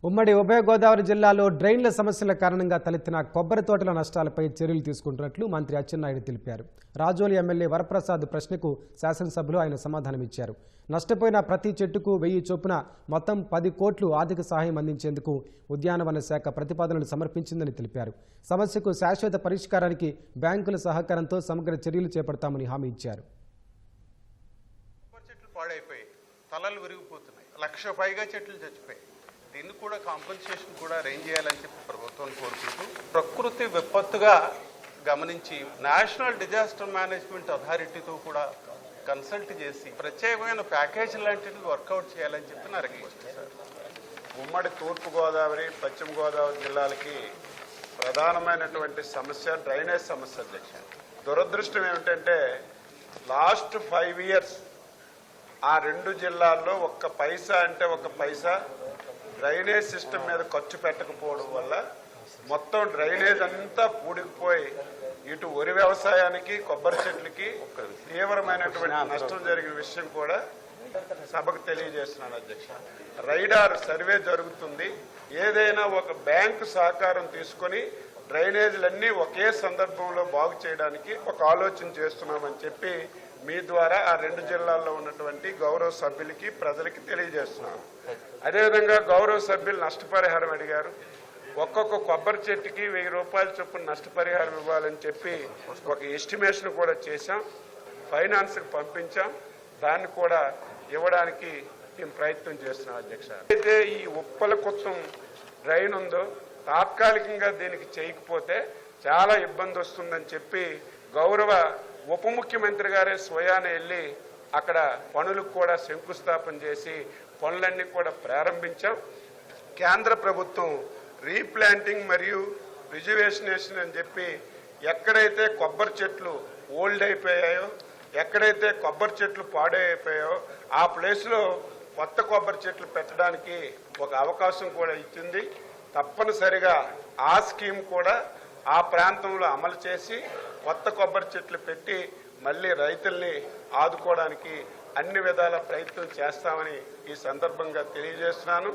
ఉమ్మడి ఉభయ గోదావరి జిల్లాలో డ్రైన్ల సమస్యల కారణంగా తలెత్తిన కొబ్బరి తోటల నష్టాలపై చర్యలు తీసుకుంటున్నట్లు మంత్రి అచ్చెన్నాయుడు తెలిపారు. రాజోలి ఎమ్మెల్యే వరప్రసాద్ ప్రశ్నకు శాసనసభలో ఆయన సమాధానమిచ్చారు. నష్టపోయిన ప్రతి చెట్టుకు 1000 చొప్పున మొత్తం 10 కోట్లు ఆర్థిక సహాయం అందించేందుకు ఉద్యానవన శాఖ ప్రతిపాదనలు సమర్పించిందని తెలిపారు. సమస్యకు శాశ్వత పరిష్కారానికి బ్యాంకుల సహకారంతో సమగ్ర చర్యలు చేపడతామని హామీ ఇచ్చారు. తలలు విరిగిపోతున్నాయి, 1,00,000 పైగా చెట్లు చచ్చిపోయాయి. దీన్ని కూడా కాంపెన్సేషన్ కూడా అరేంజ్ చేయాలని చెప్పి ప్రభుత్వం కోరుకుంటూ ప్రకృతి విపత్తుగా గమనించి నేషనల్ డిజాస్టర్ మేనేజ్మెంట్ అథారిటీతో కూడా కన్సల్ట్ చేసి ప్రత్యేకమైన ప్యాకేజ్ లాంటివి వర్కౌట్ చేయాలని చెప్పి నా రిక్వెస్ట్ సార్. ఉమ్మడి తూర్పుగోదావరి పశ్చిమ గోదావరి జిల్లాలకి ప్రధానమైనటువంటి సమస్య డ్రైనేజ్ సమస్య అధ్యక్ష. దురదృష్టం ఏమిటంటే లాస్ట్ 5 years ఆ 2 జిల్లాల్లో ఒక్క పైసా డ్రైనేజ్ సిస్టమ్ మీద ఖర్చు పెట్టకపోవడం వల్ల మొత్తం డ్రైనేజ్ అంతా పూడికిపోయి ఇటు వరి వ్యవసాయానికి కొబ్బరి చెట్లకి తీవ్రమైనటువంటి నష్టం జరిగిన విషయం కూడా సభకు తెలియజేస్తున్నాను అధ్యక్ష. రైడార్ సర్వే జరుగుతుంది. ఏదైనా ఒక బ్యాంకు సహకారం తీసుకొని డ్రైనేజీలన్నీ ఒకే సందర్భంలో బాగు చేయడానికి ఒక ఆలోచన చేస్తున్నామని చెప్పి మీ ద్వారా ఆ 2 జిల్లాల్లో ఉన్నటువంటి గౌరవ సభ్యులకి ప్రజలకి తెలియజేస్తున్నాను. అదేవిధంగా గౌరవ సభ్యులు నష్టపరిహారం అడిగారు. ఒక్కొక్క కొబ్బరి చెట్టుకి 1000 రూపాయల చొప్పున నష్టపరిహారం ఇవ్వాలని చెప్పి ఒక ఎస్టిమేషన్ కూడా చేశాం, ఫైనాన్స్కి పంపించాం. దాన్ని కూడా ఇవ్వడానికి మేము ప్రయత్నం చేస్తున్నాం అధ్యక్ష. అయితే ఈ ఉప్పలకుత్తం డ్రైన్ ఉందో తాత్కాలికంగా దీనికి చేయకపోతే చాలా ఇబ్బంది వస్తుందని చెప్పి గౌరవ ఉప ముఖ్యమంత్రి గారే స్వయాన వెళ్ళి అక్కడ పనులకు కూడా శంకుస్థాపన చేసి పనులన్నీ కూడా ప్రారంభించాం. కేంద్ర ప్రభుత్వం రీప్లాంటింగ్ మరియు రిజర్వేషనేషన్ అని చెప్పి ఎక్కడైతే కొబ్బరి చెట్లు ఓల్డ్ అయిపోయాయో, ఎక్కడైతే కొబ్బరి చెట్లు పాడైపోయాయో ఆ ప్లేస్లో కొత్త కొబ్బరి చెట్లు పెట్టడానికి ఒక అవకాశం కూడా ఇచ్చింది. తప్పనిసరిగా ఆ స్కీమ్ కూడా ఆ ప్రాంతంలో అమలు చేసి కొత్త కొబ్బరి చెట్లు పెట్టి మళ్ళీ రైతుల్ని ఆదుకోవడానికి అన్ని విధాల ప్రయత్నం చేస్తామని ఈ సందర్భంగా తెలియజేస్తున్నాను.